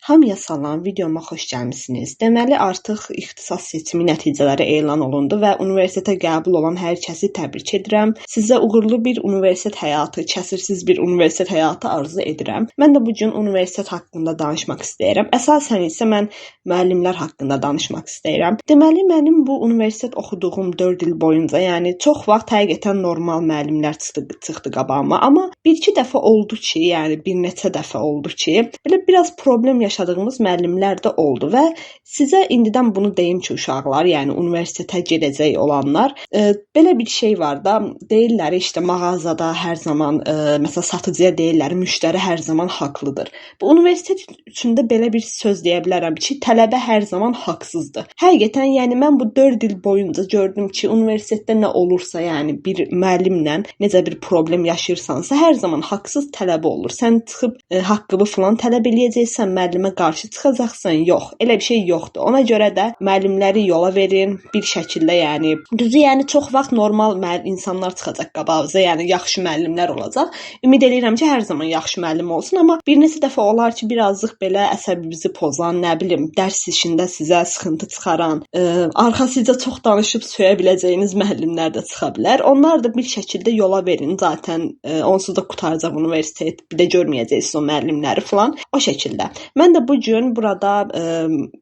Hamıya salam, videoma xoş gəlmisiniz. Deməli, artıq ixtisas seçimi nəticələri elan olundu və universitetə qəbul olan hər kəsi təbrik edirəm. Sizə uğurlu bir universitet həyatı, kəsirsiz bir universitet həyatı arzu edirəm. Mən də bu gün universitet haqqında danışmaq istəyirəm. Əsasən isə mən müəllimlər haqqında danışmaq istəyirəm. Deməli, mənim bu universitet oxuduğum 4 il boyunca, yəni çox vaxt həqiqətən normal müəllimlər çıxdı qabağıma, amma bir-iki dəfə oldu ki, yəni bir neçə dəfə oldu ki, belə biraz problem yaşadığımız müəllimlər də oldu və sizə indidən bunu deyim ki, uşaqlar, yəni universitetə gedəcək olanlar, belə bir şey var da, deyirlər işte mağazada hər zaman, məsələn satıcıya deyirlər, müştəri hər zaman haqlıdır. Bu universitet üçün də belə bir söz deyə bilərəm ki, tələbə hər zaman haqsızdır. Həqiqətən, yəni mən bu 4 il boyunca gördüm ki, universitetdə nə olursa, yəni bir müəllimlə necə bir problem yaşayırsansa, hər zaman haqsız tələbə olur. Sən çıxıb haqqını falan tələb eləyəcəksən, müəllimə qarşı çıxacaqsan, yox. Elə bir şey yoxdur. Ona görə də müəllimləri yola verin bir şəkildə, yəni düzü, yəni çox vaxt normal insanlar çıxacaq qabağınıza, yəni yaxşı müəllimlər olacaq. Ümid edirəm ki, hər zaman yaxşı müəllim olsun, amma bir neçə dəfə olar ki, birazcıq belə əsəbinizi pozan, nə bilim, dərs işində sizə sıxıntı çıxaran, arxasıca çox danışıb söyə biləcəyiniz müəllimlər də çıxa bilər. Onlar da bir şəkildə yola verin. Zaten onsuz da qurtaracaq universitet, bir də görməyəcəksiniz o müəllimləri falan. O şəkildə. Mən də bu gün burada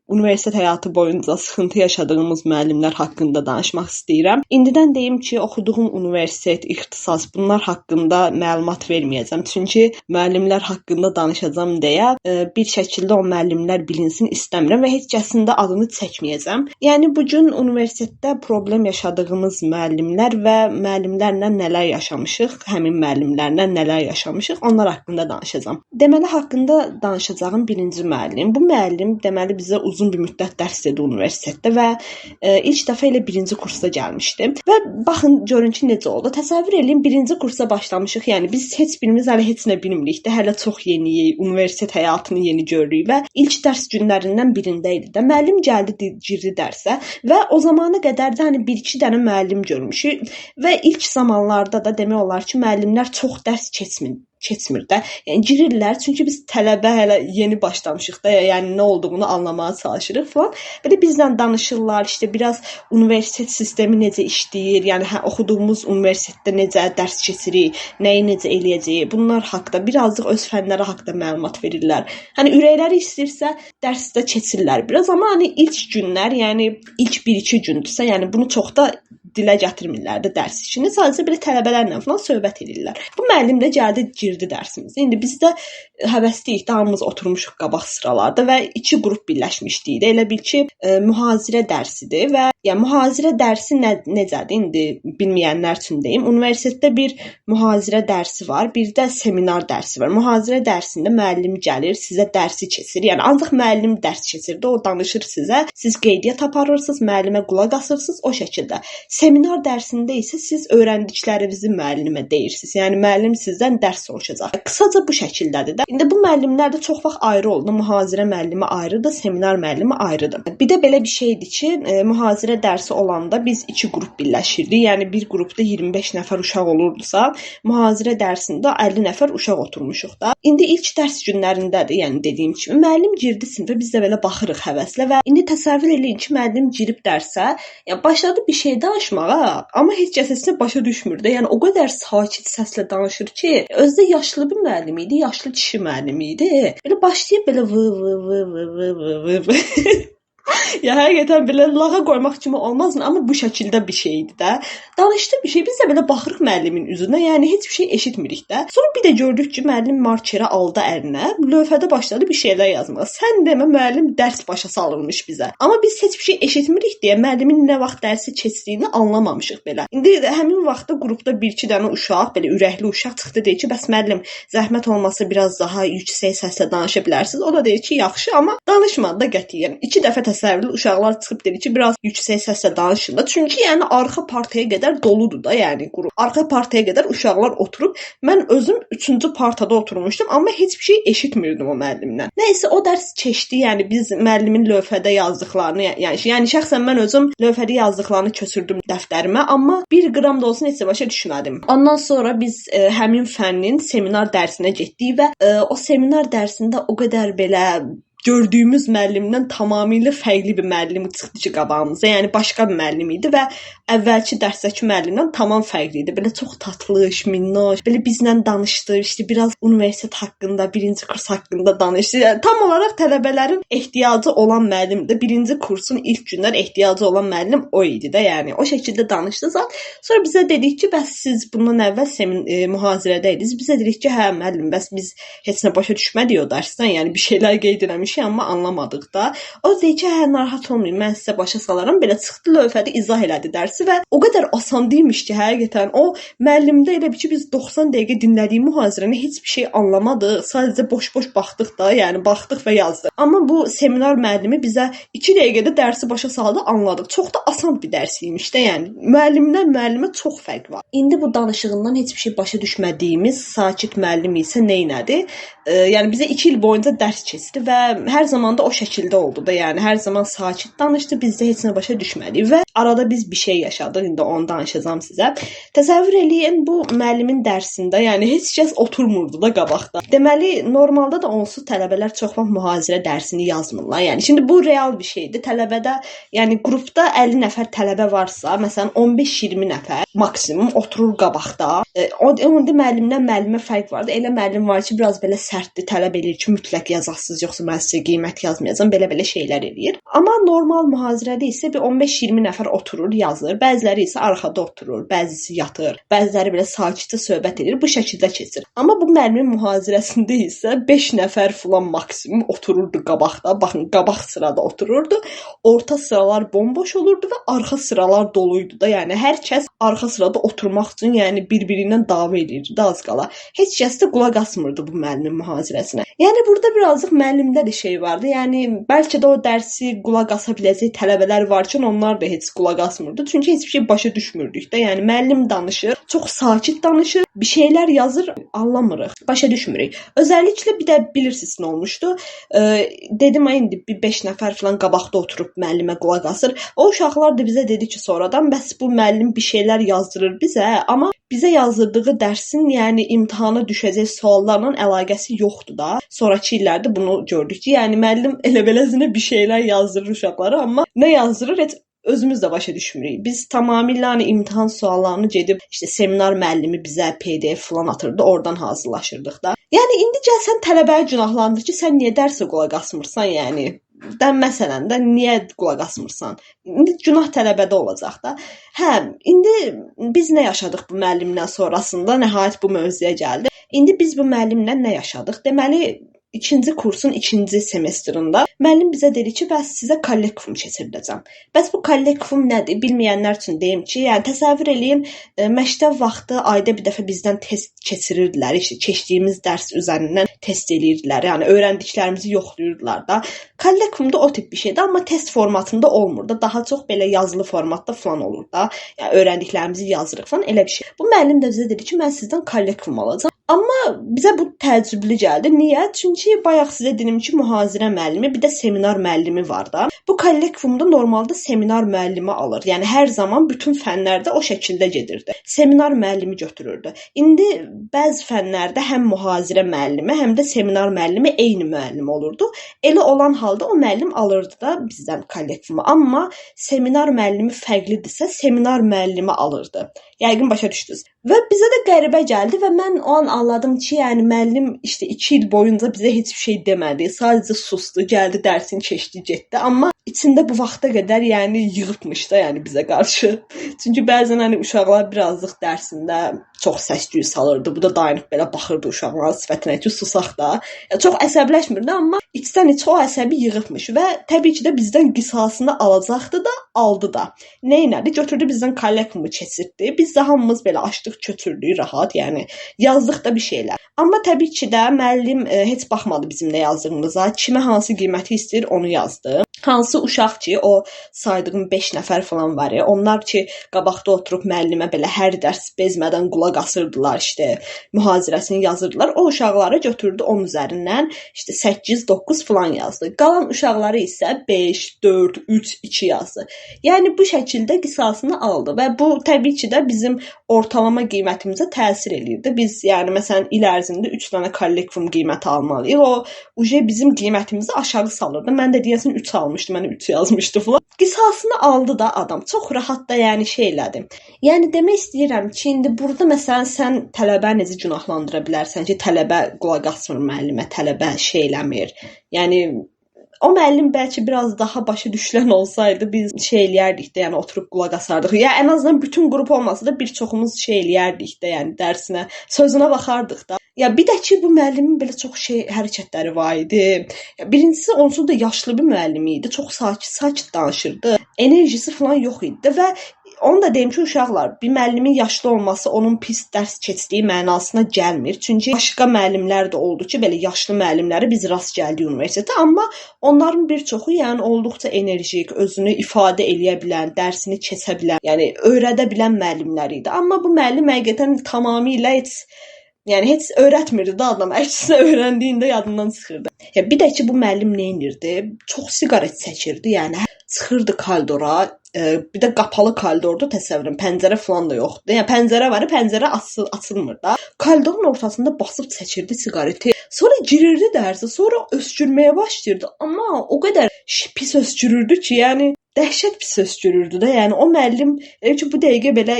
universitet həyatı boyunca sıxıntı yaşadığımız müəllimlər haqqında danışmaq istəyirəm. İndidən deyim ki, oxuduğum universitet, ixtisas, bunlar haqqında məlumat verməyəcəm. Çünki müəllimlər haqqında danışacağam deyə bir şəkildə o müəllimlər bilinsin istəmirəm və heç kəsin də adını çəkməyəcəm. Yəni bu gün universitetdə problem yaşadığımız müəllimlər və müəllimlərlə nələr yaşamışıq, həmin müəllimlərlə nələr yaşamışıq, onlar haqqında danışacağam. Deməli, haqqında danışacağım birinci müəllim. Bu müəllim deməli bizə uzun bir müddət dərs dedi universitetdə və ilk dəfə elə birinci kursda gəlmişdi. Və baxın, görün ki, necə oldu. Təsəvvür edin, birinci kursa başlamışıq. Yəni biz heç birimiz hələ heç nə bilmirik də, hələ çox yeniyik, universitet həyatını yeni görürük və ilk dərs günlərindən birində idi də. Müəllim gəldi, girdi dərsə və o zamana qədər də hani 1-2 dənə müəllim görmüşük və ilk zamanlarda da demək olar ki, müəllimlər çox dərs keçmir də. Yəni girirlər, çünki biz tələbə hələ yeni başlamışıq da, yəni nə olduğunu anlamaya çalışırıq falan. Belə bizlə danışırlar, işte biraz universitet sistemi necə işləyir, yəni oxuduğumuz universitetdə necə dərs keçirik, nəyi necə eləyəcəyik, bunlar haqqında birazcıq öz fənləri haqqında məlumat verirlər. Hani ürəkləri istəyirsə dərsdə keçirlər biraz, amma hani ilk günlər, yəni ilk 1-2 gündürsə, yəni bunu çox da dilə gətirmirlər də dərs işini. Sadəcə belə tələbələrlə falan söhbət edirlər. Bu müəllim də gəldi, girdi dərsimizə. İndi biz də həvəsliyik, hamımız oturmuşuq qabaq sıralarda və 2 qrup birləşmişdik. Elə bil ki, mühazirə dərsidir və yəni mühazirə dərsi necədir? İndi bilməyənlər üçün deyim. Universitetdə bir mühazirə dərsi var, bir də seminar dərsi var. Mühazirə dərsində müəllim gəlir, sizə dərsi keçirir. Yəni ancaq müəllim dərs keçirdi, o danışır sizə. Siz qeydiyyat aparırsınız, müəllimə qulaq asırsınız o şəkildə. Seminar dərsində isə siz öyrəndiklərinizi müəllimə deyirsiniz. Yəni müəllim sizdən dərs soruşacaq. Qısaca bu şəkildədir də. İndi bu müəllimlər də çox vaxt ayrı oldu. Mühazirə müəllimi ayrıdır, seminar müəllimi ayrıdır. Bir də belə bir şeydir ki, mühazirə dərsi olanda biz 2 qrup birləşirdik. Yəni bir qrupda 25 nəfər uşaq olurdusa, mühazirə dərsində 50 nəfər uşaq oturmuşuq da. İndi ilk dərs günlərindədir, yəni dediyim kimi müəllim girdi sinifə, biz də belə baxırıq həvəslə və indi təsəvvür eləyin ki, müəllim girib dərsə, yəni başladı bir şey danışmağa, amma heç kəs heç nə başa düşmür də. Yəni o qədər sakit səslə danışır ki, özdə yaşlı bir müəllim idi, yaşlı kişi müəllim idi. Belə başlayıb belə vı. Ya həqiqətən belə lağa qoymaq kimi olmazmı? Amma bu şəkildə bir şeydir də. Danışdı bir şey, biz də belə baxırıq müəllimin üzünə, yəni heç bir şey eşitmirik də. Sonra bir də gördük ki, müəllim markeri aldı əlinə, lövhədə başladı bir şeylər yazmağa. Sən demə, müəllim dərs başa salırmış bizə. Amma biz heç bir şey eşitmirik deyə müəllimin nə vaxt dərsi keçdiyini anlamamışıq belə. İndi həmin vaxtda qrupda 1-2 dənə uşaq, belə ürəkli uşaq çıxdı deyir ki, bəs müəllim, zəhmət olmasa biraz daha yüksək səslə danışa bilərsiniz. O da deyir ki, yaxşı, amma danışmadı da qətiyyən. 2 dəfə təsəvvürlü uşaqlar çıxıb dedi ki, biraz yüksək səslə danışın. Çünki yəni arxa partaya qədər doludur da, yəni qrup. Arxa partaya qədər uşaqlar oturub. Mən özüm 3-cü partada oturmuşdum, amma heç bir şey eşitmirdim o müəllimdən. Nəysə o dərs keçdi. Yəni biz müəllimin lövhədə yazdıqlarını, yəni şəxsən mən özüm lövhədə yazdıqlarını köçürdüm dəftərimə, amma 1 qram da olsun heç də başa düşmədim. Ondan sonra biz həmin fənnin seminar dərsinə getdik və o seminar dərsində o qədər belə gördüyümüz müəllimdən tamamilə fərqli bir müəllim çıxdı ki qabağımıza. Yəni başqa bir müəllim idi və əvvəlki dərsdəki müəllimdən tamam fərqli idi. Belə çox tatlış, minnoş, belə bizlə danışdı, işte biraz universitet haqqında, birinci kurs haqqında danışdı. Yəni, tam olaraq tələbələrin ehtiyacı olan müəllimdir. Birinci kursun ilk günlər ehtiyacı olan müəllim o idi də, yəni o şəkildə danışdı zat. Sonra bizə dedik ki, bəs siz bundan əvvəl mühazirədə idiniz. Bizə dedik ki, hə müəllim, bəs biz heç nə başa düşmədik o dərsdən, yəni bir şeylər qeyd eləmişik, amma anlamadıq da. O deyir ki, hə narahat olmayın, mən sizə başa salaram. Belə çıxdı lövhədə izah elədi dərsi və o qədər asan deyilmiş ki, həqiqətən o müəllimdə elə bir ki, biz 90 dəqiqə dinlədiyim mühazirəni heç bir şey anlamadıq. Sadəcə boş-boş baxdıq da, yəni baxdıq və yazdıq. Amma bu seminar müəllimi bizə 2 dəqiqədə dərsi başa saldı, anladıq. Çox da asan bir dərs imiş də, yəni müəllimdən müəllimə çox fərq var. İndi bu danışığından heç bir şey başa düşmədiyimiz Sakit müəllim isə nə etdi? Yəni bizə 2 il boyunca dərs keçdi və hər zaman da o şəkildə oldu da. Yəni hər zaman sakit danışdı, biz də heç nə başa düşmədik və arada biz bir şey yaşadıq. İndi onu danışacağam sizə. Təsəvvür eləyin, bu müəllimin dərsində, yəni heç kəs oturmurdu da qabaqda. Deməli, normalda da onsuz tələbələr çox vaxt mühazirə dərsini yazmırlar. Yəni şimdi bu real bir şeydir. Tələbədə, yəni qrupda 50 nəfər tələbə varsa, məsələn 15-20 nəfər maksimum oturur qabaqda. Onda müəllimdən müəllimə fərq vardı. Elə müəllim var ki, biraz belə sərtdir, tələb eləyir ki, mütləq yazasınız, yoxsa mən sizə qiymət yazmayacağam, belə şeylər eləyir. Amma normal mühazirədə isə bir 15-20 nəfər oturur, yazır. Bəziləri isə arxada oturur, bəzisi yatır, bəziləri belə sakitcə söhbət edir, bu şəkildə keçir. Amma bu müəllimin mühazirəsində isə 5 nəfər falan maksimum otururdu qabaqda. Baxın, qabaq sırada otururdu. Orta sıralar bomboş olurdu və arxa sıralar doluydu da. Yəni hər kəs arxa sırada oturmaq üçün, yəni bir-birindən dava edirdi az qala. Heç kəs də qulaq asmırdı bu müəllimin mühazirəsinə. Yəni burada birazcıq müəllimdə də şey vardı. Yəni bəlkə də o dərsi qulaq asa biləcək tələbələr varkən onlar da heç qulaq asmırdı. Çünki heç bir şey başa düşmürdük də. Yəni müəllim danışır, çox sakit danışır, bir şeylər yazır, anlamırıq, başa düşmürük. Özəlliklə bir də bilirsiniz nə olmuşdu? Dedim indi bir 5 nəfər falan qabaqda oturub müəllimə qulaq asır. O uşaqlar da bizə dedi ki, sonradan bəs bu müəllim bir şeylər yazdırır bizə, amma bizə yazdırdığı dərsin, yəni imtahana düşəcək suallarla əlaqəsi yoxdur da. Sonrakı illərdə bunu gördük ki, yəni müəllim elə-beləzinə bir şeylər yazdırır uşaqlara, amma nə yazdırır heç özümüz də başa düşmürük. Biz tamamilə hani imtahan suallarını gedib işte seminar müəllimi bizə PDF falan atırdı, oradan hazırlaşırdıq da. Yəni indi gəlsən tələbəyə günahlandır ki, sən niyə dərsə qulaq asmırsan, yəni məsələn də niyə qulaq asmırsan? İndi günah tələbədə olacaq da. Hə, indi biz nə yaşadıq bu müəllimdən sonrasında? Nəhayət bu mövzuya gəldi. İndi biz bu müəllimlə nə yaşadıq? Deməli, 2-ci kursun 2-ci semestrində müəllim bizə dedi ki, bəs sizə kollektivum keçiriləcəm. Bəs bu kollektivum nədir? Bilməyənlər üçün deyim ki, yəni təsəvvür eləyin, məktəb vaxtı ayda bir dəfə bizdən test keçirirdilər, işte keçdiyimiz dərs üzərindən test eləyirdilər. Yəni öyrəndiklərimizi yoxlayırdılar da. Kollektivum da o tip bir şeydir, amma test formatında olmur da, daha çox belə yazılı formatda falan olur da. Yəni öyrəndiklərimizi yazırıq falan, elə bir şey. Bu müəllim də bizə dedi ki, mən sizdən kollektivum alacağam. Amma bizə bu təəccüblü gəldi. Niyə? Çünki bayaq sizə dedim ki, mühazirə müəllimi, bir də seminar müəllimi var da. Bu kollektivumda normalda seminar müəllimi alır. Yəni hər zaman bütün fənlərdə o şəkildə gedirdi. Seminar müəllimi götürürdü. İndi bəzi fənlərdə həm mühazirə müəllimi, həm də seminar müəllimi eyni müəllim olurdu. Elə olan halda o müəllim alırdı da bizdən kollektivumu. Amma seminar müəllimi fərqlidirsə, seminar müəllimi alırdı. Yəqin başa düşdünüz. Və bizə də qəribə gəldi və mən o an anladım ki, yəni müəllim işte 2 il boyunca bizə heç bir şey demədi. Sadəcə susdu, gəldi, dərsini keçdi, getdi. Amma içində bu vaxta qədər yəni yığıbmış da, yəni bizə qarşı. Çünki bəzən hani uşaqlar birazcıq dərsində çox səs-küy salırdı. Bu da dayanıb belə baxırdı uşaqların sifətinə ki, susaq da. Yəni, çox əsəbləşmirdi, amma içdən-içə o əsəbi yığıbmış və təbii ki də bizdən qisasını alacaqdı da, aldı da. Nə etdi? Götürdü bizdən kollektivumu keçirtdi. Biz də hamımız belə açdıq, götürdük rahat, yəni yazdıq da bir şeylər. Amma təbii ki də müəllim heç baxmadı bizim nə yazdığımıza, kimə hansı qiyməti istəyir onu yazdı. Hansı uşaq ki, o saydığım 5 nəfər falan var ya, onlar ki, qabaqda oturub müəllimə belə hər dərs bezmədən qulaq asırdılar, işte mühazirəsini yazırdılar. O uşaqları götürdü 10 üzərindən, işte 8, 9 falan yazdı. Qalan uşaqları isə 5, 4, 3, 2 yazdı. Yəni bu şəkildə qisasını aldı və bu təbii ki də bizim ortalama qiymətimizə təsir eləyirdi. Biz yəni məsələn il ərzində 3 dənə kollektiv qiymət almalıyıq. O uje bizim qiymətimizi aşağı salırdı. Mən də deyəsən 3 almışdım, mən 3 yazmışdı falan. Qisasını aldı da adam. Çox rahat da yəni şey elədi. Yəni demək istəyirəm ki, indi burada məsələn sən tələbə necə günahlandıra bilərsən ki, tələbə qulaq asmır müəllimə, tələbə şey eləmir. Yəni o müəllim bəlkə biraz daha başı düşülən olsaydı biz şey eləyərdik də, yəni oturub qulaq asardıq. Ya ən azından bütün qrup olmasa da bir çoxumuz şey eləyərdik də, yəni dərsinə, sözünə baxardıq da. Ya bir də ki bu müəllimin belə çox şey hərəkətləri var idi. Ya birincisi onsuz da yaşlı bir müəllim idi. Çox sakit danışırdı. Enerjisi falan yox idi və onu da deyim ki, uşaqlar, bir müəllimin yaşlı olması onun pis dərs keçdiyi mənasına gəlmir. Çünki başqa müəllimlər də oldu ki, belə yaşlı müəllimləri biz rast gəldik universitetdə, amma onların bir çoxu yəni olduqca enerjik, özünü ifadə eləyə bilən, dərsini keçə bilən, yəni öyrədə bilən müəllimlər idi. Amma bu müəllim həqiqətən tamamilə heç öyrətmirdi də adam. Əksinə öyrəndiyində yadından çıxırdı. Ya bir də ki bu müəllim nə edirdi? Çox siqaret çəkirdi, yəni çıxırdı koridora. Bir də qapalı koridorda təsəvvürün, pəncərə falan da yoxdur. Yəni pəncərə var, pəncərə açılmır da. Koridorun ortasında basıb çəkirdi siqareti. Sonra girirdi dərsə, sonra öskürməyə başlayırdı. Amma o qədər pis öskürürdü ki, yəni dəhşət pis öskürürdü də. Yəni o müəllim elə ki bu dəqiqə belə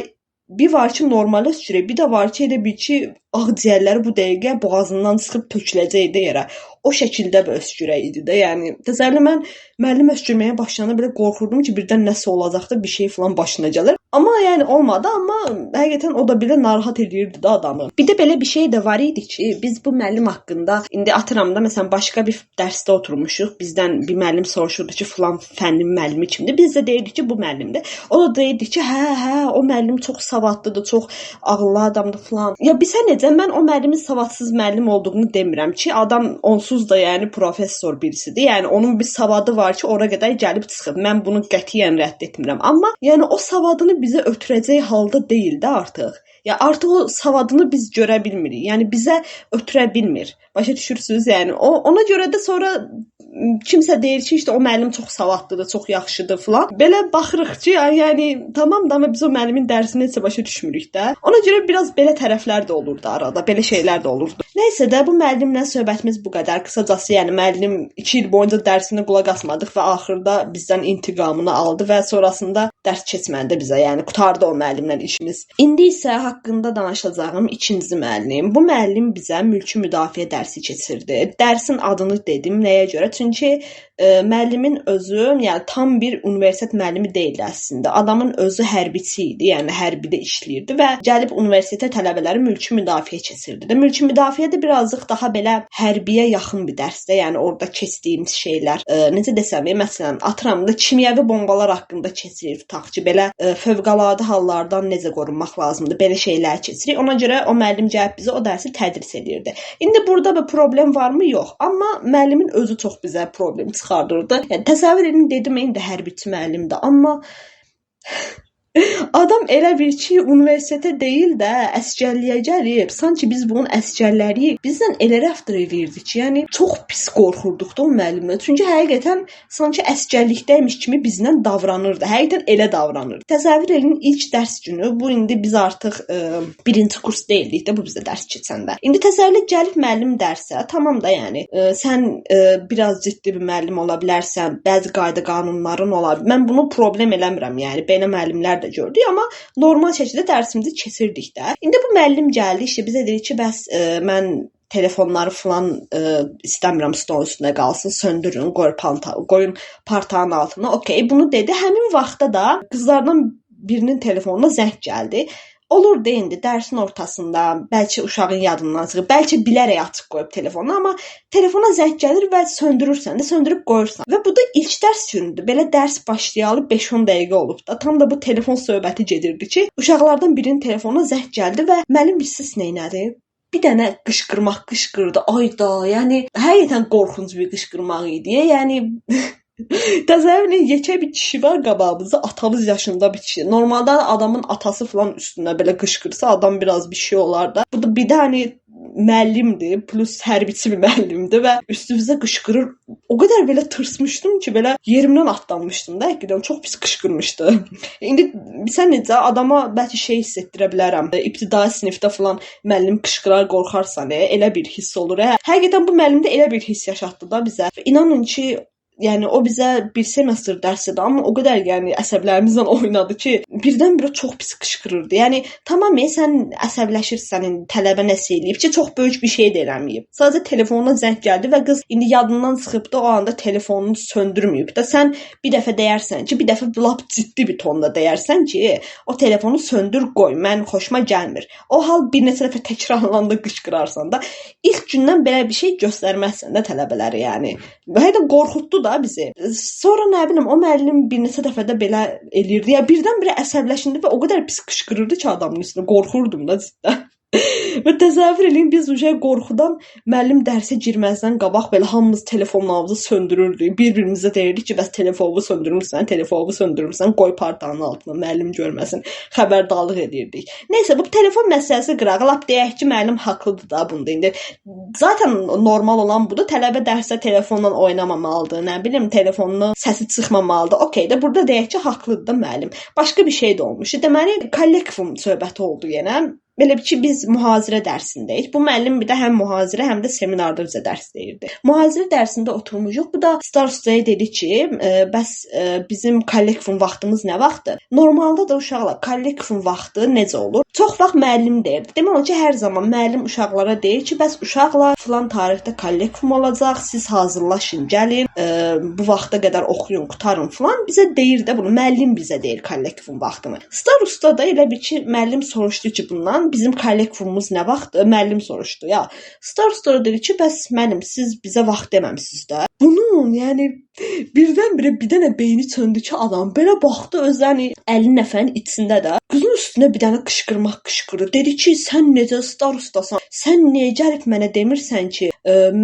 bir var ki normal öskürür, bir də var ki elə bir ki ağciyərləri bu dəqiqə boğazından çıxıb töküləcəkdi yerə. O şəkildə bir öskürək idi də. Yəni təsəvvürlə mən müəllim öskürməyə başlayanda belə qorxurdum ki, birdən nəsə olacaq da, bir şey falan başına gəlir. Amma yəni olmadı, amma həqiqətən o da belə narahat edirdi də adamı. Bir də belə bir şey də var idi ki, biz bu müəllim haqqında indi atıramda məsələn başqa bir dərsdə oturmuşuq. Bizdən bir müəllim soruşurdu ki, falan fənnin müəllimi kimdir? Biz də deyirdik ki, bu müəllimdir. O da deyirdi ki, hə, o müəllim çox savadlıdır, çox ağıllı adamdır falan. Ya bilsən necə, mən o müəllimin savadsız müəllim olduğunu demirəm ki, adam onsuz da yəni professor birisidir. Yəni onun bir savadı var ki, ora qədər gəlib çıxıb. Mən bunu qətiyyən rədd etmirəm. Amma yəni o savadını bizə ötürəcək halda deyil də artıq. Ya artıq o savadını biz görə bilmirik. Yəni bizə ötürə bilmir. Başa düşürsüz? Yəni ona görə də sonra kimsə deyir ki, işte o müəllim çox savadlıdır, çox yaxşıdır falan. Belə baxırıq ki, yəni tamam da amma biz o müəllimin dərsini heç başa düşmürük də. Ona görə biraz belə tərəflər də olurdu arada, belə şeylər də olurdu. Nəysə də bu müəllimlə söhbətimiz bu qədər. Qısacası yəni müəllim 2 il boyunca dərsini qulaq asmadıq və axırda bizdən intiqamını aldı və sonrasında dərs keçmədi bizə. Yəni qutardı o müəllimlə işimiz. İndi isə haqqında danışacağım ikinci müəllim. Bu müəllim bizə mülki müdafiə dərsi keçirdi. Dərsin adını dedim nəyə görə? Çünki müəllimin özü, yəni tam bir universitet müəllimi deyildi əslində. Adamın özü hərbiçi idi, yəni hərbidə işləyirdi və gəlib universitet tələbələri mülki müdafiə keçirdi. Mülki müdafiə də birazcıq daha belə hərbiyə yaxın bir dərsdə, yəni orada keçdiyimiz şeylər, necə desəm, məsələn, atıramda kimyəvi bombalar haqqında keçirir, tutaq ki, belə fövqəladə hallardan necə qorunmaq lazımdır, belə şeylər keçirir. Ona görə o müəllim gəlib bizə o dərsi tədris edirdi. İndi burada bir problem varmı? Yox. Amma müəllimin özü çox bizə problem çıxardırdı. Yəni təsəvvür edin, dedim indi hərbiçi müəllimdir, amma adam elə bir ki, universitetə deyil də əsgərliyə gəlib. Sanki biz bunun əsgərləriyik. Bizdən elə rəftar edirdi ki, yəni çox pis qorxurduq da o müəllimlə. Çünki həqiqətən sanki əsgərlikdəymiş kimi bizdən davranırdı. Həqiqətən elə davranırdı. Təsəvvür edin, ilk dərs günü, bu indi biz artıq birinci kurs deyildik də bu bizdə dərs keçəndə. İndi təsəvvür gəlib müəllim dərsə, tamam da yəni sən biraz ciddi bir müəllim ola bilərsən, bəzi qayda qanunların ola bilər. Mən bunu problem eləmirəm, yəni belə müəllimlər də gördük, amma normal şəkildə dərsimizi keçirdik də. İndi bu müəllim gəldi, işte bizə dedi ki, bəs mən telefonları falan istəmirəm stolun üstünə qalsın, söndürün, qoyun partanın altına. Okay, bunu dedi. Həmin vaxtda da qızlardan birinin telefonuna zəng gəldi. Olur da indi dərsin ortasında, bəlkə uşağın yadından çıxır, bəlkə bilərək açıq qoyub telefonu, amma telefona zəng gəlir və söndürürsən də, söndürüb qoyursan. Və bu da ilk dərs günüdür. Belə dərs başlayalı 5-10 dəqiqə olub da. Tam da bu telefon söhbəti gedirdi ki, uşaqlardan birinin telefonuna zəng gəldi və müəllim bilsiz nə elədi? Bir dənə qışqırmaq qışqırdı. Ayda, yəni həqiqətən qorxunc bir qışqırmaq idi. Yəni Təsəvvür edin, yekə bir kişi var qabağımızda, atamız yaşında bir kişi. Normalda adamın atası falan üstünə belə qışqırsa, adam biraz bir şey olar da. Bu da bir də hani müəllimdir, plus hərbiçi bir müəllimdir və üstümüzə qışqırır. O qədər belə tırsmışdım ki, belə yerimdən atlanmışdım da, həqiqətən çox pis qışqırmışdı. İndi sən necə adama bəlkə şey hiss etdirə bilərəm. İbtidai sinifdə falan müəllim qışqırar, qorxarsan, elə bir hiss olur. Həqiqətən bu müəllim də elə bir hiss yaşatdı da bizə. İnanın ki, yəni o bizə bir semestr dərs idi, amma o qədər yəni əsəblərimizlə oynadı ki, birdən-birə çox pis qışqırırdı. Yəni tamam, sən əsəbləşirsən, tələbə nəsə eləyib ki, çox böyük bir şey də eləməyib. Sadəcə telefonuna zəng gəldi və qız indi yadından çıxıbdı, o anda telefonunu söndürməyib də. Sən bir dəfə deyərsən ki, bir dəfə lap ciddi bir tonda deyərsən ki, o telefonu söndür, qoy, mən xoşuma gəlmir. O hal bir neçə dəfə təkrarlananda qışqırarsan da, ilk gündən belə bir şey göstərməzsən də tələbələrə, yəni. Və də qorxutdu da bizi. Sonra nə bilim, o müəllim bir neçə dəfə də belə elirdi. Ya birdən-birə əsəbləşindi və o qədər pis qışqırırdı ki, adamın üstünə. Qorxurdum da cidden. Və təsəvvür edin, biz uşaq qorxudan müəllim dərsə girməzdən qabaq belə hamımız telefonlarımızı söndürürdük. Bir-birimizə deyirdik ki, bəs telefonumu söndürmüsən, qoy partanın altına, müəllim görməsin. Xəbərdarlıq edirdik. Nəysə, bu telefon məsələsi qırağı. Lap deyək ki, müəllim haqlıdır da bunda. İndi zaten normal olan budur. Tələbə dərsdə telefonla oynamamalıdır. Nə bilim, telefonun səsi çıxmamalıdır. Okey də, burada deyək ki, haqlıdır da müəllim. Başqa bir şey də olmuş. Deməli, kollektiv söhbəti oldu yenə. Belə ki, biz mühazirə dərsindəyik. Bu müəllim bir də həm mühazirə, həm də seminarda bizə dərs deyirdi. Mühazirə dərsində oturmuşuq. Bu da starostaya dedi ki, bəs bizim kollektiv vaxtımız nə vaxtdır? Normalda da uşaqlar kollektiv vaxtı necə olur? Çox vaxt müəllim deyirdi. Demək olar ki, hər zaman müəllim uşaqlara deyir ki, bəs uşaqlar filan tarixdə kollektiv olacaq, siz hazırlaşın, gəlin, bu vaxta qədər oxuyun, qutarın filan. Bizə deyir də bunu, müəllim bizə deyir kollektiv vaxtını. Starosta da elə bir ki, müəllim soruşdu ki, bundan bizim kollektivimiz nə vaxtdır? Müəllim soruşdu. Ya, starosta dedi ki, bəs müəllim, siz bizə vaxt deməmisiniz də. Bunun, yəni birdən-birə bir dənə beyni söndü ki, adam belə baxdı özəni 50 nəfərin içində də qızın üstünə bir dənə qışqırır. Dedi ki, sən necə starostasan? Sən niyə gəlib mənə demirsən ki,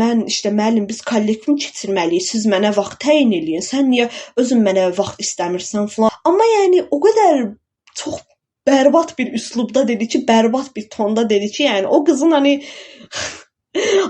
mən işte müəllim biz kollektiv keçirməliyik, siz mənə vaxt təyin eləyin. Sən niyə özün mənə vaxt istəmirsən falan. Amma yəni o qədər çox bərbad bir üslubda dedi ki, bərbad bir tonda dedi ki, yəni o qızın hani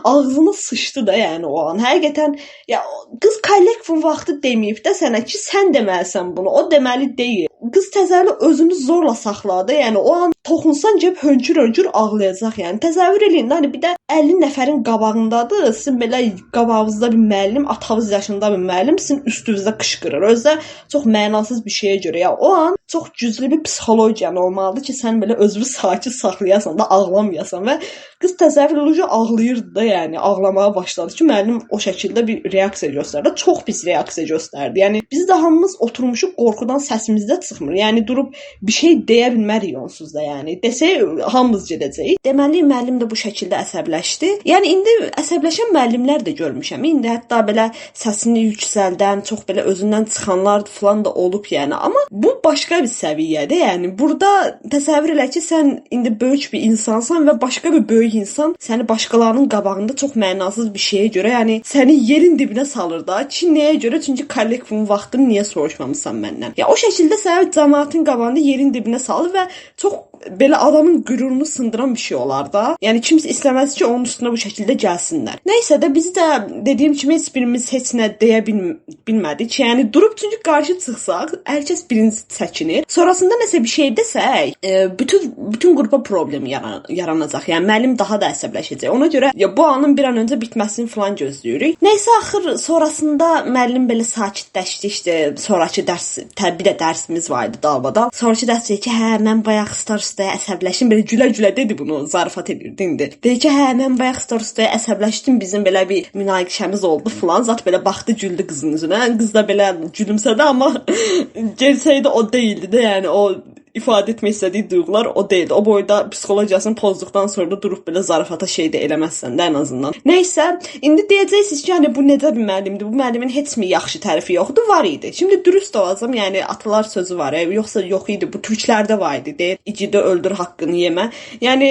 ağzına sıçdı da yəni o an. Həqiqətən ya qız kollektiv vaxtı deməyib də sənə ki, sən deməlisən bunu. O deməli deyil. Qız təzəli özünü zorla saxladı. Yəni o an toxunsan gəlib hönkür-hönkür ağlayacaq. Yəni təsəvvür eləyin, hani bir də 50 nəfərin qabağındadır. Sizin belə qabağınızda bir müəllim, atanız yaşında bir müəllim sizin üstünüzə qışqırır. Özdə çox mənasız bir şeyə görə. Ya o an çox güclü bir psixologiyan olmalıdır ki, sən belə özünü sakit saxlayasan da ağlamayasan və qız təsəvvür eləyici ağlayırdı da, yəni ağlamaya başladı ki, müəllim o şəkildə bir reaksiya göstərdi. Çox pis reaksiya göstərdi. Yəni biz də hamımız oturmuşuq qorxudan səsimizdə çıxmır. Yəni durub bir şey deyə bilmərik onsuz da, yəni desək hamımız gedəcəyik. Deməli müəllim də bu şəkildə əsəbləşdi. Yəni indi əsəbləşən müəllimlər də görmüşəm. İndi hətta belə səsini yüksəldən, çox belə özündən çıxanlar falan da olub, yəni. Amma bu başqa bir səviyyədir. Yəni burada təsəvvür elə ki, sən indi böyük bir insansan və başqa bir böyük insan səni başqalarının qabağında çox mənasız bir şeyə görə, yəni səni yerin dibinə salır da. Ki nəyə görə? Çünki kollektivin vaxtını niyə soruşmamısan məndən? Ya o şəkildə səni cəmaətin qabağında yerin dibinə salır və çox belə adamın qürurunu sındıran bir şey olar da. Yəni kimsə istəməz ki, onun üstünə bu şəkildə gəlsinlər. Nəysə də biz də dediyim kimi heç birimiz heç nə deyə bilmədik. Yəni durub çünki qarşı çıxsaq, hər kəs birinci çəkinir. Sonrasında nəsə bir şey desək, bütün qrupa problem yaranacaq. Yəni müəllim daha da əsəbləşəcək. Ona görə ya bu anın bir an öncə bitməsini falan gözləyirik. Nəysə axır sonrasında müəllim belə sakitləşdi, işte sonrakı dərs, bir də dərsimiz var idi dalbadal. Sonrakı dərs dedi ki, hə mən bayaq starostaya əsəbləşdim. Belə gülə-gülə dedi bunu, zarafat edirdi indi. Dedi ki, hə mən bayaq starostaya əsəbləşdim. Bizim belə bir münaqişəmiz oldu falan. Zat belə baxdı, güldü qızın üzünə. Qız da belə gülümsədi, amma gerçəkdə o deyildi də, yəni o ifadə etmək istədiyi duyğular o deyildi. O boyda psixologiyasını pozduqdan sonra da durub belə zarafata şey də eləməzsən də ən azından. Nəysə, indi deyəcəksiniz ki, yəni bu necə bir müəllimdir? Bu müəllimin heç mi yaxşı tərəfi yoxdur? Var idi. Şimdi dürüst olacağam, yəni atalar sözü var, yoxsa yox idi. Bu türklərdə var idi. Deyir, icidə öldür, haqqını yemə. Yəni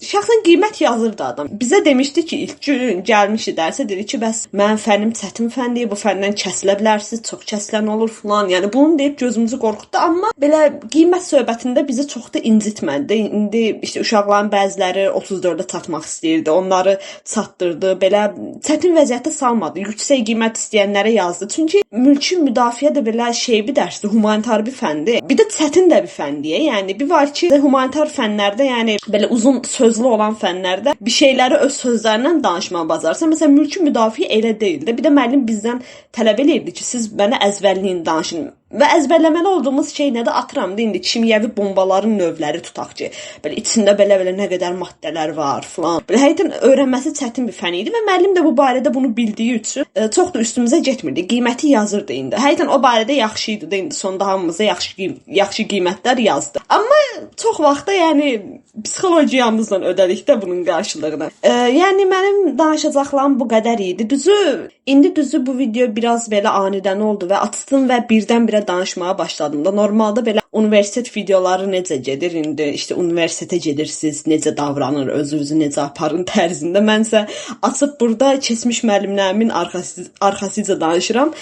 şəxsən qiymət yazırdı adam. Bizə demişdi ki, ilk gün gəlmişdi dərsə, dedi ki, bəs mənim fənnim çətin fəndir, bu fəndən kəsilə bilərsiniz, çox kəsilən olur falan. Yəni bunu deyib gözümüzü qorxutdu, amma belə qiymət söhbətində bizi çox da incitmədi. İndi işte uşaqların bəziləri 34-ə çatmaq istəyirdi. Onları çatdırdı. Belə çətin vəziyyətə salmadı. Yüksək qiymət istəyənlərə yazdı. Çünki mülki müdafiə də belə şey bir dərsdir, humanitar bir fəndir. Bir də çətin də bir fəndir. Yəni bir var ki, humanitar fənlərdə, yəni belə uzun sözlü olan fənlərdə bir şeyləri öz sözlərindən danışmağı bacarsan. Məsələn, mülki müdafiə elə deyildi. Bir də müəllim bizdən tələb edirdi ki, siz mənə əzbərləyin, danışın. Və əzbərləməli olduğumuz şey nədir? Atıram da indi kimyəvi bombaların növləri tutaq ki, belə içində belə nə qədər maddələr var falan. Belə həqiqətən öyrənməsi çətin bir fən idi və müəllim də bu barədə bunu bildiyi üçün çox da üstümüzə getmirdi. Qiyməti yazırdı indi. Həqiqətən o barədə yaxşı idi də indi sonda hamımıza yaxşı qiymətlər yazdı. Amma çox vaxtda yəni psixologiyamızla ödədik də bunun qarşılığını. Yəni mənim danışacaqlarım bu qədər idi. İndi bu video biraz belə anidən oldu və açdım və birdən-birə danışmağa başladım da. Normalda belə universitet videoları necə gedir indi, işte universitetə gedirsiniz, necə davranır, özünüzü necə aparın tərzində. Mənsə açıb burada keçmiş müəllimlərimin arxasıca danışıram.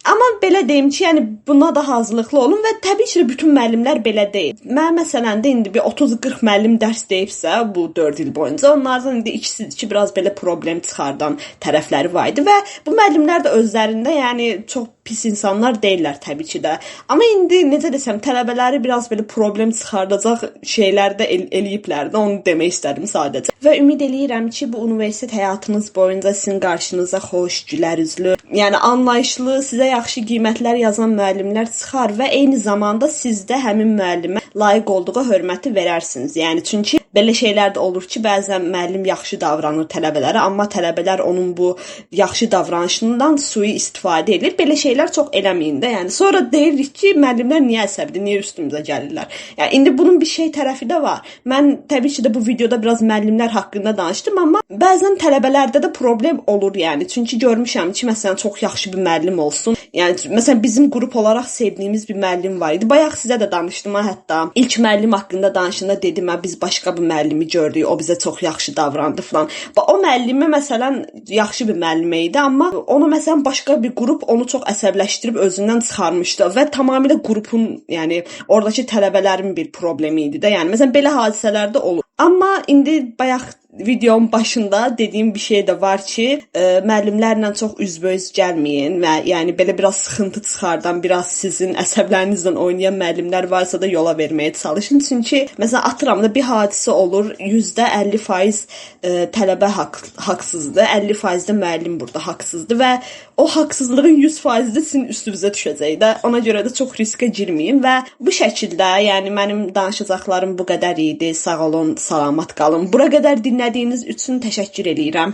Amma belə deyim ki, yəni buna da hazırlıqlı olun və təbii ki, bütün müəllimlər belə deyil. Mən məsələn də indi bir 30-40 müəllim dərs deyibsə bu 4 il boyunca, onlardan indi ikisidir ki, biraz belə problem çıxardan tərəfləri var idi və bu müəllimlər də özlərində yəni çox pis insanlar deyirlər təbii ki də. Amma indi necə desəm, tələbələri biraz belə problem çıxardacaq şeylər də eləyiblər də, onu demək istədim sadəcə. Və ümid eləyirəm ki, bu universitet həyatınız boyunca sizin qarşınıza xoş, gülər üzlü, yəni anlayışlı, sizə yaxşı qiymətlər yazan müəllimlər çıxar və eyni zamanda siz də həmin müəllimə layiq olduğu hörməti verərsiniz. Yəni çünki belə şeylər də olur ki, bəzən müəllim yaxşı davranır tələbələrə, amma tələbələr onun bu yaxşı davranışından sui-istifadə edir. Belə şeylər çox eləməyin də. Yəni sonra deyirik ki, müəllimlər niyə əsəbdir, niyə üstümüzə gəlirlər? Yəni indi bunun bir şey tərəfi də var. Mən təbii ki də bu videoda biraz müəllimlər haqqında danışdım, amma bəzən tələbələrdə də problem olur, yəni. Çünki görmüşəm ki, məsələn, çox yaxşı bir müəllim olsun. Yəni məsələn bizim qrup olaraq sevdiyimiz bir müəllim var idi. Bayaq sizə də danışdım hətta. İlk müəllim haqqında danışanda dedim, biz başqa bir müəllimi gördük, o bizə çox yaxşı davrandı falan. O müəllimi məsələn yaxşı bir müəllim idi, amma onu məsələn başqa bir qrup onu çox əsəbləşdirib özündən çıxarmışdı və tamamilə qrupun, yəni oradakı tələbələrin bir problemi idi də. Yəni məsələn belə hadisələr də olur. Amma indi bayaq videonun başında dediyim bir şey də var ki, müəllimlərlə çox üzbəüz gəlməyin və yəni belə biraz sıxıntı çıxardan, biraz sizin əsəblərinizlə oynayan müəllimlər varsa da yola verməyə çalışın. Çünki məsələn atıram da bir hadisə olur, %50% tələbə haqsızdır, 50% də müəllim burada haqsızdır və o haqsızlığın 100% də sizin üstünüzə düşəcək də. Ona görə də çox riskə girməyin və bu şəkildə, yəni mənim danışacaqlarım bu qədər idi. Sağ olun, salamat qalın. Bura qədər dinlədiyiniz üçün təşəkkür edirəm.